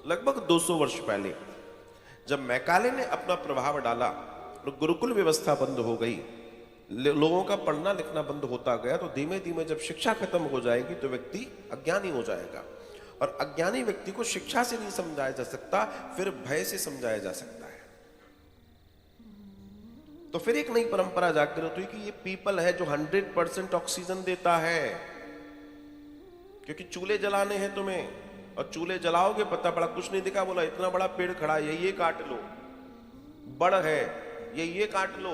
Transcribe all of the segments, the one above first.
लगभग 200 वर्ष पहले जब मैकाले ने अपना प्रभाव डाला और गुरुकुल व्यवस्था बंद हो गई, लोगों का पढ़ना लिखना बंद होता गया, तो धीमे धीमे जब शिक्षा खत्म हो जाएगी तो व्यक्ति अज्ञानी हो जाएगा। और अज्ञानी व्यक्ति को शिक्षा से नहीं समझाया जा सकता, फिर भय से समझाया जा सकता है। तो फिर एक नई परंपरा जागृत हुई कि ये पीपल है जो 100% ऑक्सीजन देता है, क्योंकि चूल्हे जलाने हैं तुम्हें, और चूल्हे जलाओगे पता पड़ा कुछ नहीं दिखा, बोला इतना बड़ा पेड़ खड़ा है, ये काट लो, बड़ है ये काट लो।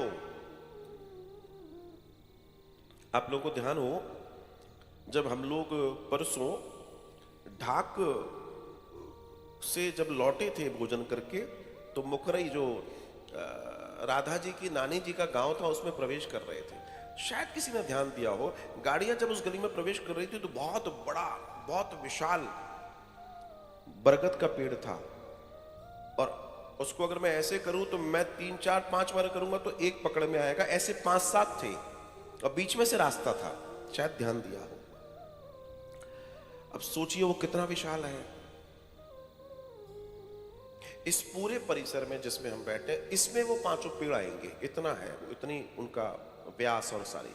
आप लोगों को ध्यान हो, जब हम लोग परसों ढाक से जब लौटे थे भोजन करके, तो मुकरई जो राधा जी की नानी जी का गांव था उसमें प्रवेश कर रहे थे। शायद किसी ने ध्यान दिया हो, गाड़ियां जब उस गली में प्रवेश कर रही थी तो बहुत बड़ा बहुत विशाल बरगद का पेड़ था, और उसको अगर मैं ऐसे करूं तो मैं 3 4 5 बार करूंगा तो एक पकड़ में आएगा, ऐसे 5 7 थे और बीच में से रास्ता था। शायद ध्यान दिया हो। अब सोचिए वो कितना विशाल है। इस पूरे परिसर में जिसमें हम बैठे, इसमें वो 5 पेड़ आएंगे, इतना है, इतनी उनका व्यास और सारी।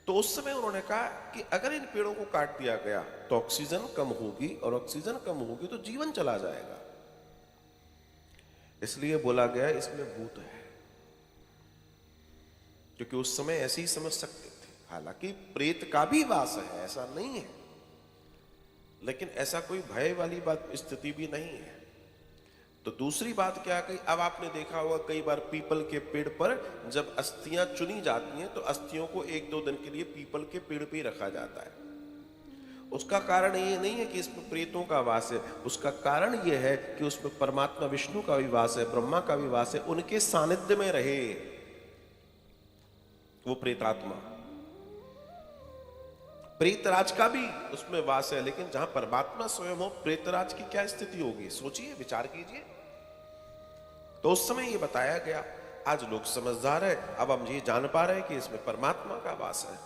तो उस समय उन्होंने कहा कि अगर इन पेड़ों को काट दिया गया तो ऑक्सीजन कम होगी, और ऑक्सीजन कम होगी तो जीवन चला जाएगा। इसलिए बोला गया इसमें भूत है, क्योंकि उस समय ऐसे ही समझ सकते थे। हालांकि प्रेत का भी वास है, ऐसा नहीं है, लेकिन ऐसा कोई भय वाली बात स्थिति भी नहीं है। तो दूसरी बात क्या कही, अब आपने देखा होगा कई बार पीपल के पेड़ पर जब अस्थियां चुनी जाती हैं तो अस्थियों को 1-2 दिन के लिए पीपल के पेड़ पे ही रखा जाता है। उसका कारण ये नहीं है कि इसमें प्रेतों का वास है, उसका कारण ये है कि उसमें परमात्मा विष्णु का भी वास है, ब्रह्मा का भी वास है, उनके सानिध्य में रहे वो प्रेतात्मा। प्रेतराज का भी उसमें वास है, लेकिन जहां परमात्मा स्वयं हो, प्रेतराज की क्या स्थिति होगी, सोचिए, विचार कीजिए। तो उस समय ये बताया गया। आज लोग समझदार है, अब हम ये जान पा रहे हैं कि इसमें परमात्मा का वास है।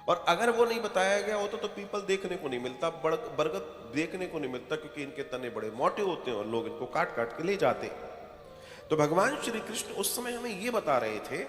और अगर वो नहीं बताया गया होता तो पीपल देखने को नहीं मिलता, बरगद देखने को नहीं मिलता, क्योंकि इनके तने बड़े मोटे होते हैं और लोग इनको काट काट के ले जाते। तो भगवान श्री कृष्ण उस समय हमें ये बता रहे थे